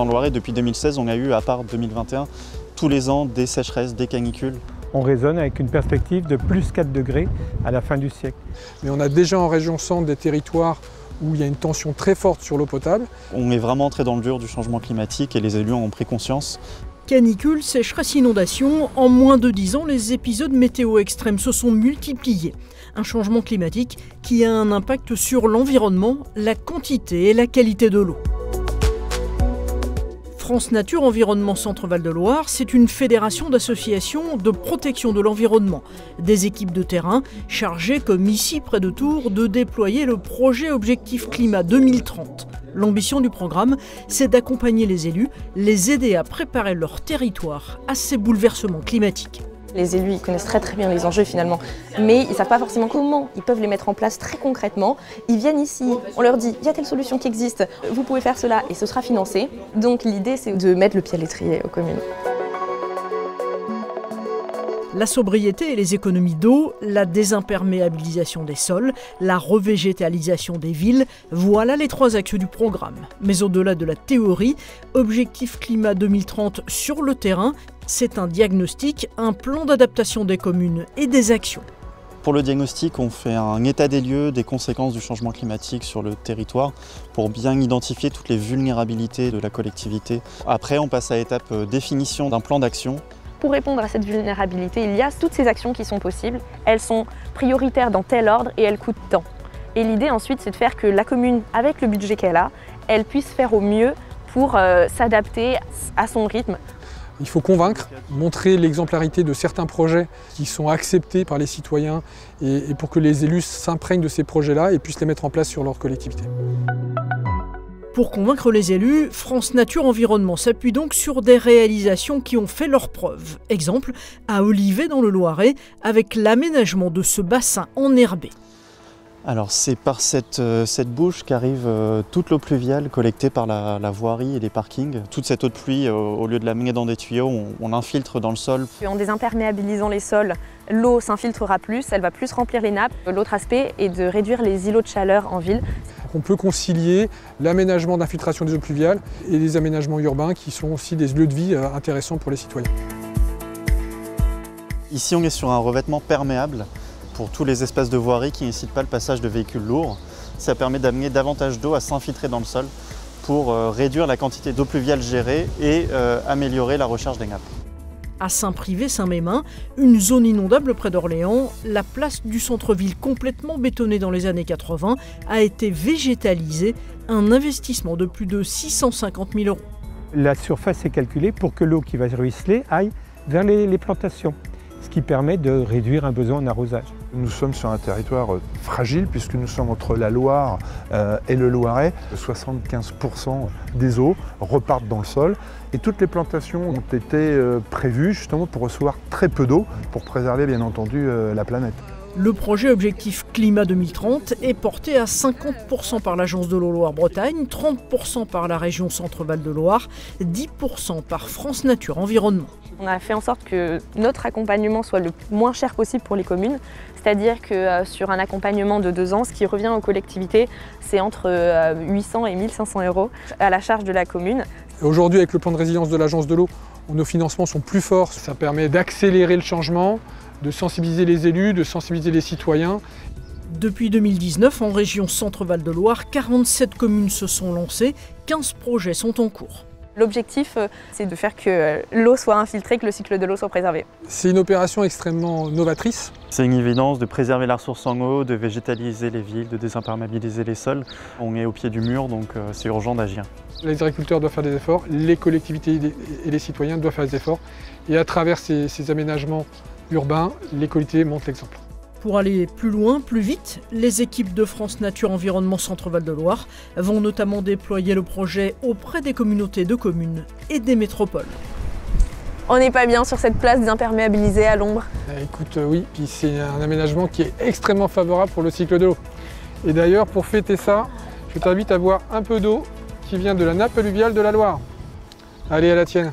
Dans le Loiret, depuis 2016, on a eu, à part 2021, tous les ans des sécheresses, des canicules. On raisonne avec une perspective de plus 4 degrés à la fin du siècle. Mais on a déjà en région centre des territoires où il y a une tension très forte sur l'eau potable. On est vraiment entré dans le dur du changement climatique et les élus en ont pris conscience. Canicule, sécheresse, inondation, en moins de 10 ans, les épisodes météo extrêmes se sont multipliés. Un changement climatique qui a un impact sur l'environnement, la quantité et la qualité de l'eau. France Nature Environnement Centre-Val de Loire, c'est une fédération d'associations de protection de l'environnement. Des équipes de terrain chargées, comme ici près de Tours, de déployer le projet Objectif Climat 2030. L'ambition du programme, c'est d'accompagner les élus, les aider à préparer leur territoire à ces bouleversements climatiques. Les élus ils connaissent très bien les enjeux finalement, mais ils ne savent pas forcément comment ils peuvent les mettre en place très concrètement. Ils viennent ici, on leur dit il y a telle solution qui existe, vous pouvez faire cela et ce sera financé. Donc l'idée c'est de mettre le pied à l'étrier aux communes. La sobriété et les économies d'eau, la désimperméabilisation des sols, la revégétalisation des villes, voilà les 3 axes du programme. Mais au-delà de la théorie, Objectif Climat 2030 sur le terrain, c'est un diagnostic, un plan d'adaptation des communes et des actions. Pour le diagnostic, on fait un état des lieux des conséquences du changement climatique sur le territoire pour bien identifier toutes les vulnérabilités de la collectivité. Après, on passe à l'étape définition d'un plan d'action. Pour répondre à cette vulnérabilité, il y a toutes ces actions qui sont possibles. Elles sont prioritaires dans tel ordre et elles coûtent tant. Et l'idée ensuite, c'est de faire que la commune, avec le budget qu'elle a, elle puisse faire au mieux pour s'adapter à son rythme. Il faut convaincre, montrer l'exemplarité de certains projets qui sont acceptés par les citoyens et pour que les élus s'imprègnent de ces projets-là et puissent les mettre en place sur leur collectivité. Pour convaincre les élus, France Nature Environnement s'appuie donc sur des réalisations qui ont fait leurs preuves. Exemple, à Olivet dans le Loiret, avec l'aménagement de ce bassin enherbé. Alors c'est par cette bouche qu'arrive toute l'eau pluviale collectée par la voirie et les parkings. Toute cette eau de pluie, au lieu de la mener dans des tuyaux, on l'infiltre dans le sol. En désimperméabilisant les sols, l'eau s'infiltrera plus, elle va plus remplir les nappes. L'autre aspect est de réduire les îlots de chaleur en ville. On peut concilier l'aménagement d'infiltration des eaux pluviales et les aménagements urbains qui sont aussi des lieux de vie intéressants pour les citoyens. Ici on est sur un revêtement perméable pour tous les espaces de voirie qui n'incitent pas le passage de véhicules lourds. Ça permet d'amener davantage d'eau à s'infiltrer dans le sol pour réduire la quantité d'eau pluviale gérée et améliorer la recharge des nappes. À Saint-Privé-Saint-Mémin, une zone inondable près d'Orléans, la place du centre-ville complètement bétonnée dans les années 80 a été végétalisée, un investissement de plus de 650 000 €. La surface est calculée pour que l'eau qui va ruisseler aille vers les plantations, ce qui permet de réduire un besoin en arrosage. Nous sommes sur un territoire fragile puisque nous sommes entre la Loire et le Loiret. 75% des eaux repartent dans le sol et toutes les plantations ont été prévues justement pour recevoir très peu d'eau pour préserver bien entendu la planète. Le projet Objectif Climat 2030 est porté à 50% par l'Agence de l'eau Loire-Bretagne, 30% par la région Centre-Val de Loire, 10% par France Nature Environnement. On a fait en sorte que notre accompagnement soit le moins cher possible pour les communes. C'est-à-dire que sur un accompagnement de 2 ans, ce qui revient aux collectivités, c'est entre 800 et 1500 € à la charge de la commune. Aujourd'hui, avec le plan de résilience de l'Agence de l'eau, nos financements sont plus forts. Ça permet d'accélérer le changement, de sensibiliser les élus, de sensibiliser les citoyens. Depuis 2019, en région Centre-Val de Loire, 47 communes se sont lancées, 15 projets sont en cours. L'objectif, c'est de faire que l'eau soit infiltrée, que le cycle de l'eau soit préservé. C'est une opération extrêmement novatrice. C'est une évidence de préserver la ressource en eau, de végétaliser les villes, de désimperméabiliser les sols. On est au pied du mur, donc c'est urgent d'agir. Les agriculteurs doivent faire des efforts, les collectivités et les citoyens doivent faire des efforts. Et à travers ces aménagements urbains, les collectivités montrent l'exemple. Pour aller plus loin, plus vite, les équipes de France Nature Environnement Centre-Val de Loire vont notamment déployer le projet auprès des communautés de communes et des métropoles. On n'est pas bien sur cette place désimperméabilisée à l'ombre. Écoute, oui, puis c'est un aménagement qui est extrêmement favorable pour le cycle de l'eau. Et d'ailleurs, pour fêter ça, je t'invite à boire un peu d'eau qui vient de la nappe alluviale de la Loire. Allez, à la tienne.